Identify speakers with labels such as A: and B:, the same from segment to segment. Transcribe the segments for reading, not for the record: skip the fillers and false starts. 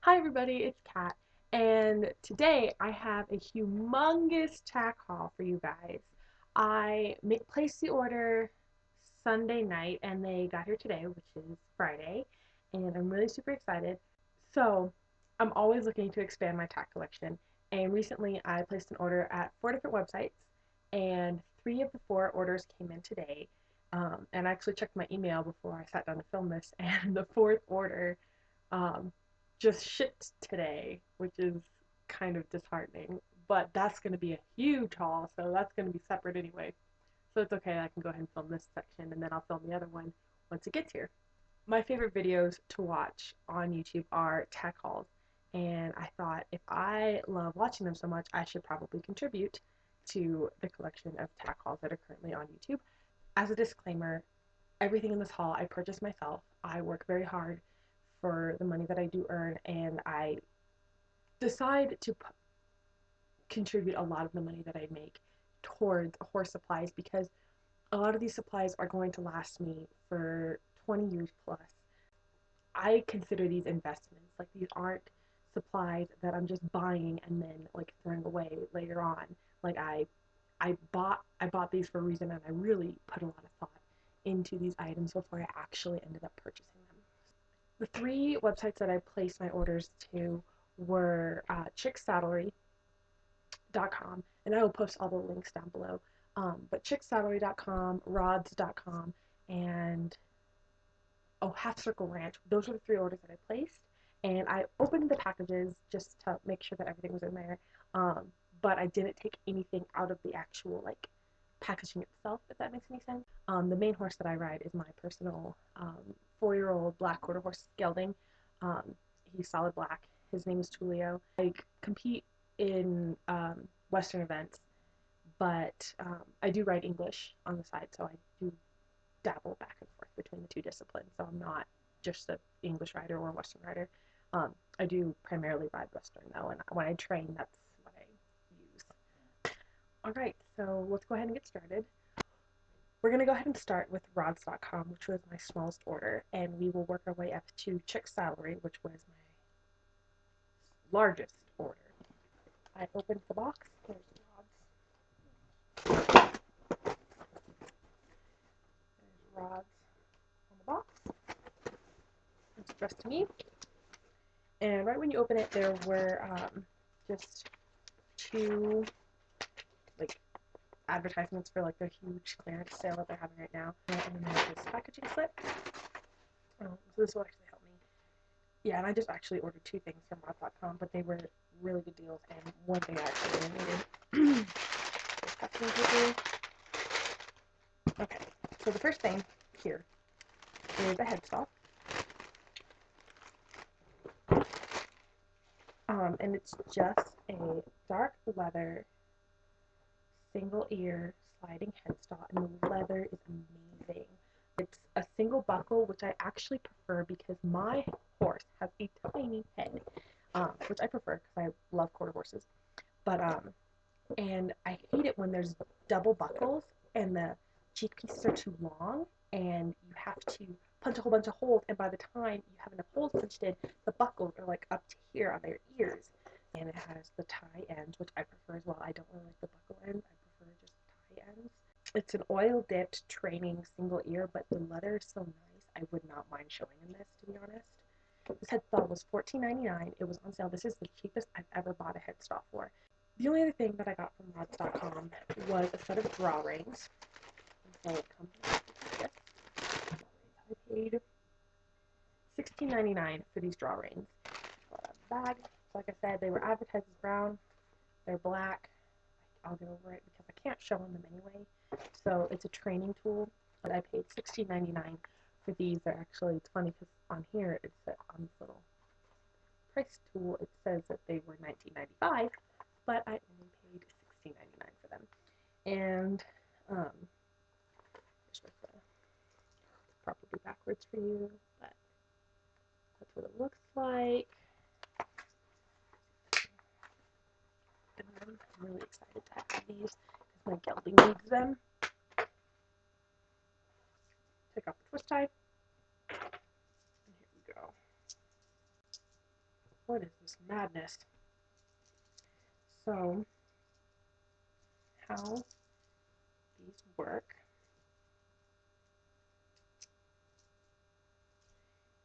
A: Hi everybody, it's Kat, and today I have a humongous tack haul for you guys. Placed the order Sunday night and they got here today, which is Friday, and I'm really super excited. So, I'm always looking to expand my tack collection, and recently I placed an order at 4 different websites, and 3 of the 4 orders came in today. And I actually checked my email before I sat down to film this, and the fourth order um, just shipped today, which is kind of disheartening. But that's going to be a huge haul, so that's going to be separate anyway. So it's okay, I can go ahead and film this section and then I'll film the other one once it gets here. My favorite videos to watch on YouTube are tech hauls, and I thought if I love watching them so much, I should probably contribute to the collection of tech hauls that are currently on YouTube. As a disclaimer, everything in this haul I purchased myself. I work very hard for the money that I do earn, and I decide to contribute a lot of the money that I make towards horse supplies because a lot of these supplies are going to last me for 20 years plus. I consider these investments. Like, these aren't supplies that I'm just buying and then like throwing away later on. Like, I bought these for a reason, and I really put a lot of thought into these items before I actually ended up purchasing them. The 3 websites that I placed my orders to were Saddlery.com, and I will post all the links down below. But chicksaddlery.com, rods.com, and Half Circle Ranch. Those were the 3 orders that I placed, and I opened the packages just to make sure that everything was in there. But I didn't take anything out of the actual like packaging itself, if that makes any sense. The main horse that I ride is my personal 4-year-old black quarter horse gelding. Um, he's solid black. His name is Tulio. I compete in Western events, but I do ride English on the side, so I do dabble back and forth between the 2 disciplines. So I'm not just an English rider or a Western rider. I do primarily ride Western though, and when I train, that's what I use. All right, so let's go ahead and get started. We're going to go ahead and start with rods.com, which was my smallest order, and we will work our way up to Chick Saddlery, which was my largest order. I opened the box. There's the rods. There's rods on the box. It's addressed to me. And right when you open it, there were just 2 like advertisements for like their huge clearance sale that they're having right now. And then there's this packaging slip. So this will actually help me. Yeah, and I just actually ordered 2 things from rods.com, but they were really good deals, and one thing I actually really needed. Okay, so the first thing here is a Headstall. And it's just a dark leather single ear sliding headstall, and the leather is amazing. It's a single buckle, which I actually prefer because my horse has a tiny head, which I prefer because I love quarter horses. But and I hate it when there's double buckles and the cheek pieces are too long and you have to punch a whole bunch of holes, and by the time you have enough holes punched in, the buckles are like up to here on their ears. And it has the tie ends, which I prefer as well. I don't really like the buckle ends. I prefer just tie ends. It's an oil dipped training single ear, but the leather is so nice. I would not mind showing in this, to be honest. This headstall was $14.99. It was on sale. This is the cheapest I've ever bought a headstall for. The only other thing that I got from rods.com was a set of draw reins. So it comes with this. I paid $16.99 for these draw reins. Bag. Like I said, they were advertised as brown. They're black. I'll get over it because I can't show them anyway. So it's a training tool, but I paid $16.99 for these. They're actually, it's funny because on here, it's on this little price tool, it says that they were $19.95, but I only paid $16.99 for them. And here's what probably backwards for you, but that's what it looks like. I'm really excited to have these because my gelding needs them. Take off the twist tie. And here we go. What is this madness? So, how these work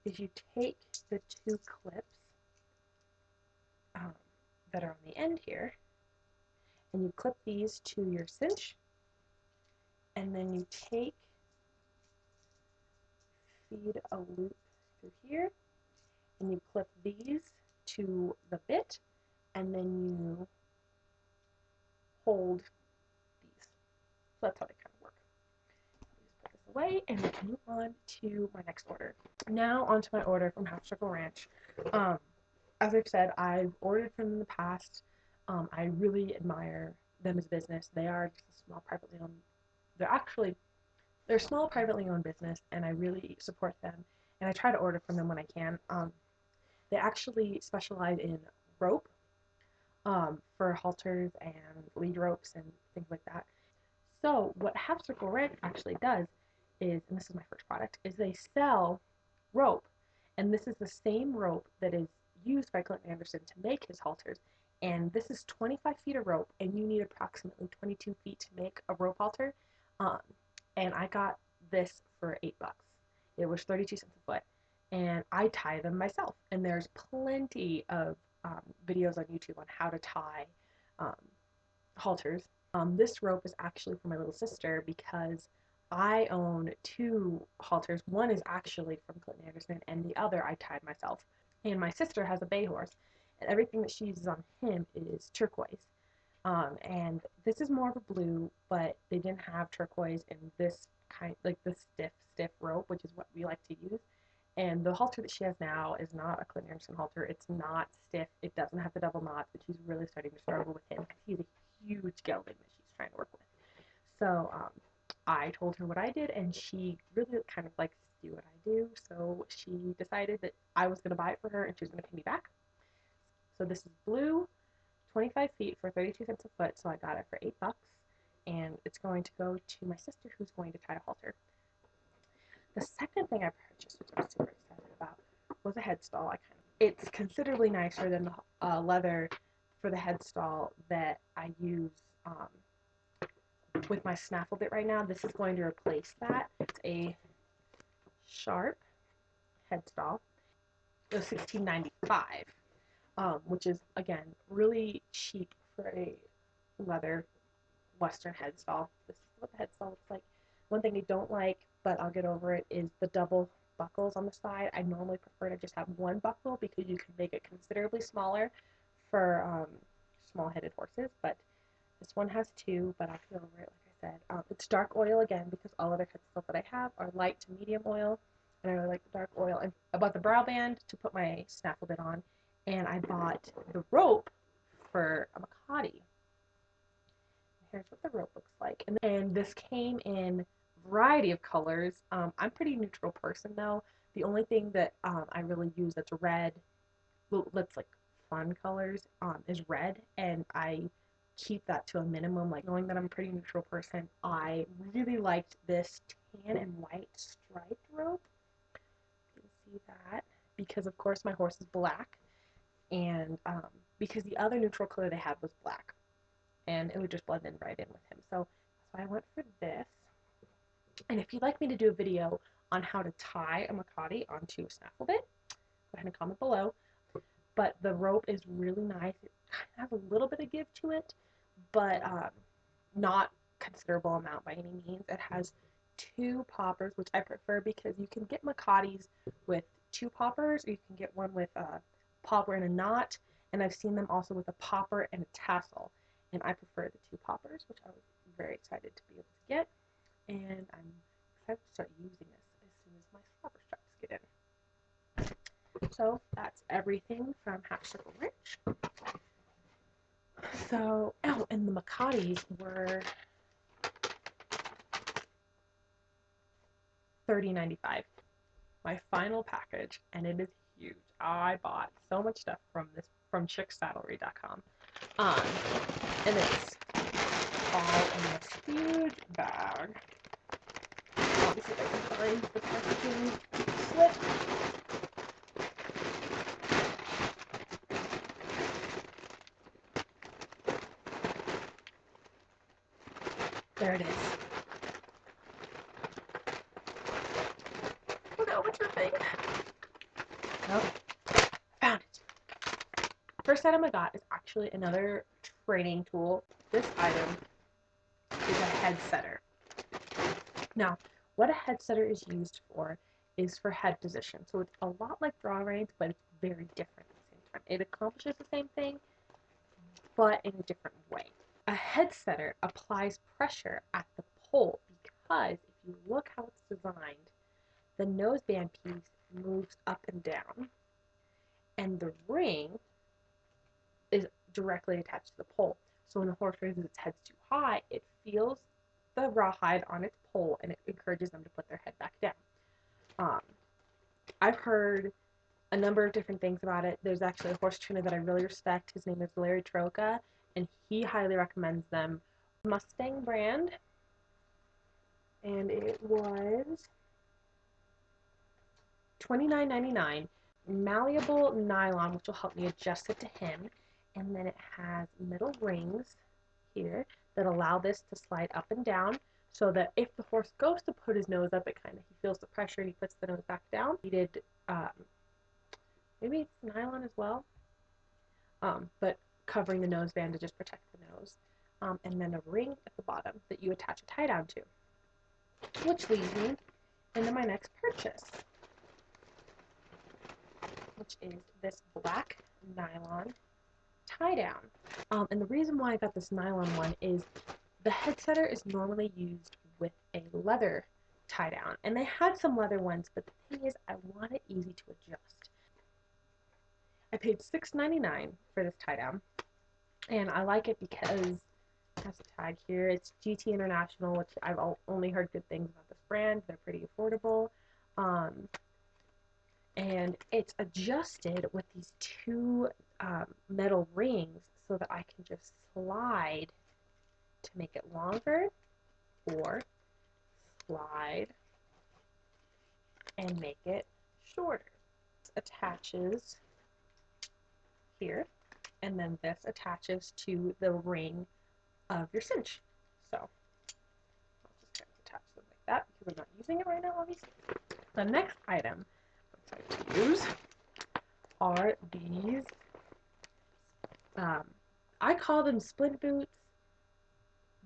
A: is you take the two clips that are on the end here, and you clip these to your cinch, and then you feed a loop through here, and you clip these to the bit, and then you hold these. So that's how they kind of work. Just put this away, and we can move on to my next order. Now onto my order from Half Circle Ranch. As I've said, I've ordered from them in the past. I really admire them as a business. They are just a small privately owned. They're a small privately owned business, and I really support them. And I try to order from them when I can. They actually specialize in rope for halters and lead ropes and things like that. So what Half Circle Ranch actually does is, and this is my first product, is they sell rope. And this is the same rope that is used by Clinton Anderson to make his halters. And this is 25 feet of rope, and you need approximately 22 feet to make a rope halter. Um, and I got this for $8. It was 32 cents a foot. And I tie them myself. And there's plenty of videos on YouTube on how to tie um, halters. This rope is actually for my little sister because I own two halters. One is actually from Clinton Anderson, and the other I tied myself. And my sister has a bay horse, and everything that she uses on him is turquoise. And this is more of a blue, but they didn't have turquoise in this kind, like this stiff rope, which is what we like to use. And the halter that she has now is not a Clinton Anderson halter. It's not stiff. It doesn't have the double knots, but she's really starting to struggle with him because he's a huge gelding that she's trying to work with. So I told her what I did, and she really kind of likes to do what I do. So she decided that I was going to buy it for her, and she was going to pay me back. So this is blue, 25 feet for 32 cents a foot. So I got it for $8, and it's going to go to my sister, who's going to tie a halter. The second thing I purchased, which I'm super excited about, was a headstall. It's considerably nicer than the leather for the headstall that I use with my snaffle bit right now. This is going to replace that. It's a sharp headstall. It was $16.95, which is, again, really cheap for a leather Western headstall. This is what the headstall looks like. One thing I don't like, but I'll get over it, is the double buckles on the side. I normally prefer to just have one buckle because you can make it considerably smaller for small-headed horses, but this one has two, but I'll get over it, like I said. It's dark oil again because all other headstalls that I have are light to medium oil, and I really like the dark oil. And I bought the Browband to put my snaffle bit on, and I bought the rope for a Mecate. Here's what the rope looks like. And this came in a variety of colors. I'm a pretty neutral person though. The only thing that I really use that's red, that's like fun colors, is red, and I keep that to a minimum. Like, knowing that I'm a pretty neutral person, I really liked this tan and white striped rope. You can see that because of course my horse is black, and because the other neutral color they had was black, and it would just blend in right in with him. So I went for this. And if you'd like me to do a video on how to tie a Mecate onto a snaffle bit, go ahead and comment below. But the rope is really nice. It kind of has a little bit of give to it, but not considerable amount by any means. It has two poppers, which I prefer because you can get Mecates with two poppers, or you can get one with a popper and a knot, and I've seen them also with a popper and a tassel, and I prefer the two poppers, which I was very excited to be able to get, and I'm excited to start using this as soon as my slobber straps get in. So that's everything from Half Circle Ranch. So, oh, and the Mecates were $30.95. My final package, and it is huge. I bought so much stuff from Saddlery.com. And it's all in this huge bag. Let me see if I can find the packaging slip. There it is. Oh no, what's the thing? Oh, found it. First item I got is actually another training tool. This item is a head setter. Now, what a head setter is used for is for head position. So it's a lot like draw reins, but it's very different at the same time. It accomplishes the same thing, but in a different way. A head setter applies pressure at the pole because if you look how it's designed, the noseband piece moves up and down, and the ring is directly attached to the pole. So when the horse raises its head too high, it feels the rawhide on its pole and it encourages them to put their head back down. I've heard a number of different things about it. There's actually a horse trainer that I really respect. His name is Larry Troca, and he highly recommends them. Mustang brand, and it was $29.99. Malleable nylon, which will help me adjust it to him, and then it has middle rings here that allow this to slide up and down, so that if the horse goes to put his nose up, it kind of, he feels the pressure and he puts the nose back down. He did maybe it's nylon as well, but covering the noseband to just protect the nose, and then a ring at the bottom that you attach a tie down to, which leads me into my next purchase, which is this black nylon tie down. And the reason why I got this nylon one is the head setter is normally used with a leather tie down, and they had some leather ones, but the thing is I want it easy to adjust. I paid $6.99 for this tie down, and I like it because it has a tag here. It's GT International, which I've only heard good things about this brand. They're pretty affordable. And it's adjusted with these two metal rings so that I can just slide to make it longer, or slide and make it shorter. It attaches here, and then this attaches to the ring of your cinch. So I'll just kind of attach them like that because I'm not using it right now, obviously. The next item I'm excited to use are these, I call them splint boots,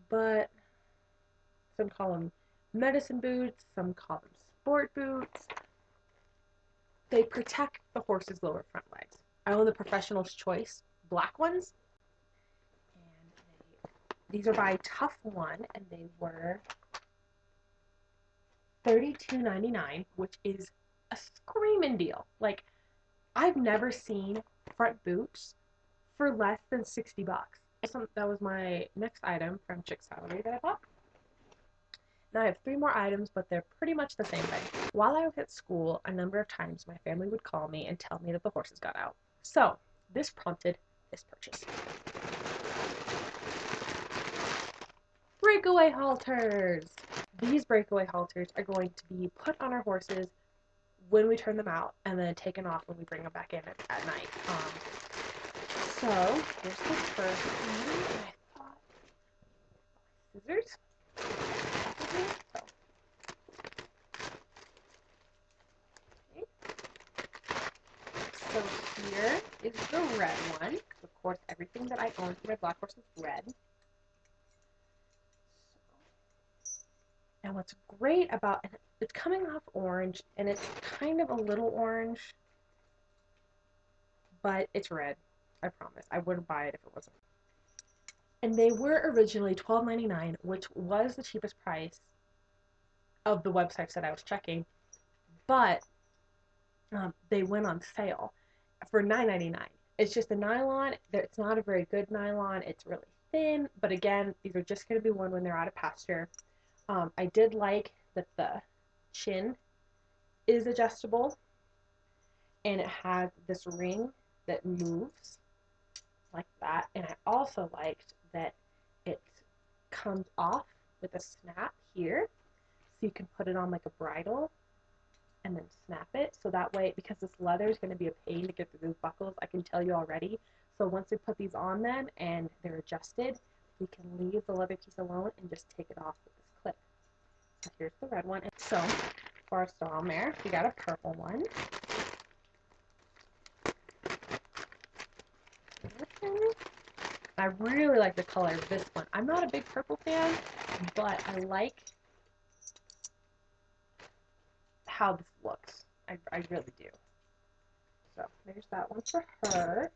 A: but some call them medicine boots, some call them sport boots. They protect the horse's lower front legs. I own the Professional's Choice black ones, and these are by Tough One, and they were $32.99, which is a screaming deal. Like, I've never seen front boots for less than $60. That was my next item from Chick Saddlery that I bought. Now I have 3 more items, but they're pretty much the same thing. While I was at school, a number of times my family would call me and tell me that the horses got out. So this prompted this purchase. Breakaway halters! These breakaway halters are going to be put on our horses when we turn them out, and then taken off when we bring them back in at night. So here's the first one, and I thought scissors. So here is the red one. Of course, everything that I own for my black horse is red. And what's great about it, it's coming off orange, and it's kind of a little orange, but it's red. I promise. I wouldn't buy it if it wasn't. And they were originally $12.99, which was the cheapest price of the websites that I was checking, but they went on sale for $9.99. It's just a nylon. It's not a very good nylon. It's really thin, but again, these are just going to be worn when they're out of pasture. I did like that the chin is adjustable, and it has this ring that moves like that, and I also liked that it comes off with a snap here, so you can put it on like a bridle and then snap it, so that way, because this leather is going to be a pain to get through those buckles, I can tell you already. So once we put these on them and they're adjusted, we can leave the leather piece alone and just take it off with this clip. So here's the red one. So for our stall mare, we got a purple one. I really like the color of this one. I'm not a big purple fan, but I like how this looks. I really do. So there's that one for her.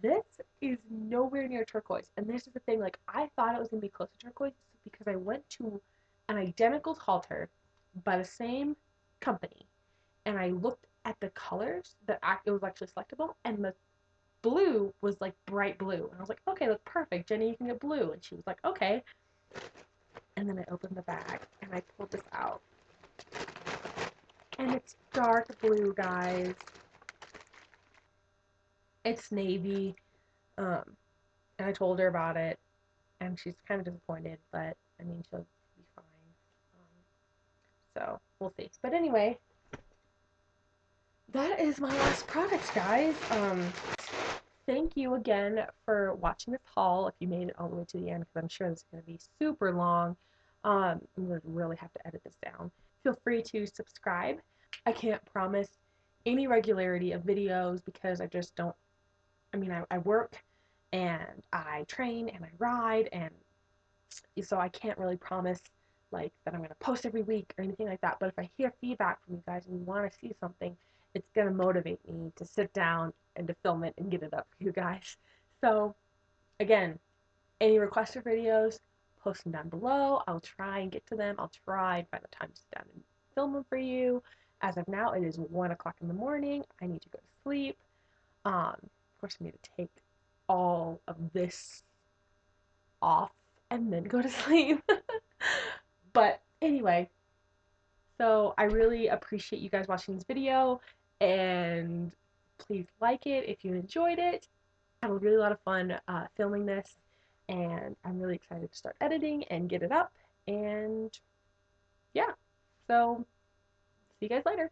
A: This is nowhere near turquoise. And this is the thing, like, I thought it was going to be close to turquoise because I went to an identical halter by the same company. And I looked at the colors that it was actually selectable. And the blue was, like, bright blue. And I was like, okay, that's perfect. Jenny, you can get blue. And she was like, okay. And then I opened the bag and I pulled this out. And it's dark blue, guys. It's navy. And I told her about it, and she's kind of disappointed, but I mean, she'll be fine. So we'll see. But anyway, that is my last product, guys. Thank you again for watching this haul. If you made it all the way to the end, because I'm sure this is going to be super long. I'm going to really have to edit this down. Feel free to subscribe. I can't promise any regularity of videos because I just don't. I mean, I work and I train and I ride, and so I can't really promise like that I'm going to post every week or anything like that. But if I hear feedback from you guys and you want to see something, it's going to motivate me to sit down and to film it and get it up for you guys. So again, any requested videos, post them down below. I'll try and get to them. I'll try and find the time to sit down and film them for you. As of now, it is 1 o'clock in the morning. I need to go to sleep. Of course, I need to take all of this off and then go to sleep. But anyway, so I really appreciate you guys watching this video, and please like it if you enjoyed it. I had a really lot of fun filming this, and I'm really excited to start editing and get it up. And yeah, so see you guys later.